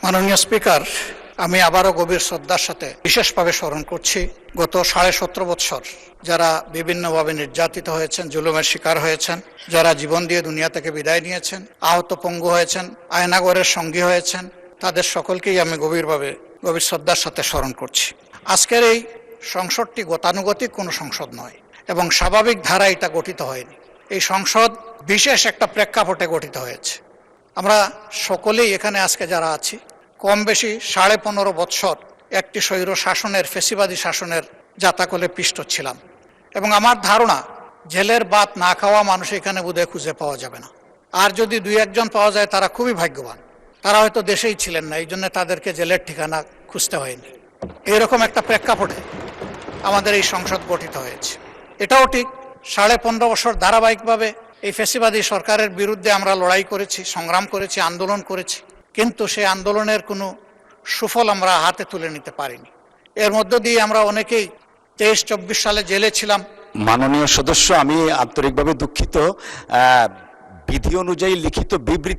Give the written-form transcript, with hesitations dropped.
মাননীয় স্পিকার, আমি আবারও গভীর শ্রদ্ধার সাথে বিশেষভাবে স্মরণ করছি গত 17.5 বছর যারা বিভিন্নভাবে নির্যাতিত হয়েছেন, জুলুমের শিকার হয়েছেন, যারা জীবন দিয়ে দুনিয়া থেকে বিদায় নিয়েছেন, আহত পঙ্গু হয়েছেন, আয়নাঘরের সঙ্গী হয়েছেন, তাদের সকলকেই আমি গভীর শ্রদ্ধার সাথে স্মরণ করছি। আজকের এই সংসদটি গতানুগতিক কোনো সংসদ নয় এবং স্বাভাবিক ধারা এটা গঠিত হয়নি। এই সংসদ বিশেষ একটা প্রেক্ষাপটে গঠিত হয়েছে। আমরা সকলেই এখানে আজকে যারা আছি কম বেশি 15.5 বছর একটি স্বৈর শাসনের, ফ্যাসিবাদী শাসনের জাতাকলে পিষ্ট ছিলাম এবং আমার ধারণা জেলের ভাত না খাওয়া মানুষ এখানে বোধহয় খুঁজে পাওয়া যাবে না। আর যদি 2-1 পাওয়া যায় তারা খুবই ভাগ্যবান। তারা হয়তো দেশেই ছিলেন না, এই জন্য তাদেরকে জেলের ঠিকানা খুঁজতে হয়নি। এইরকম একটা প্রেক্ষাপটে আমাদের এই সংসদ গঠিত হয়েছে। এটাও ঠিক 15.5 বছর ধারাবাহিকভাবে এই ফ্যাসিবাদী সরকারের বিরুদ্ধে আমরা লড়াই করেছি, সংগ্রাম করেছি, আন্দোলন করেছি, কিন্তু সেই আন্দোলনের কোনো সুফল আমরা হাতে তুলে নিতে পারিনি। এর মধ্য দিয়ে আমরা অনেকেই 23-24 সালে জেলে ছিলাম। মাননীয় সদস্য, আমি আন্তরিকভাবে দুঃখিত। বিধি অনুযায়ী লিখিত বিবৃতি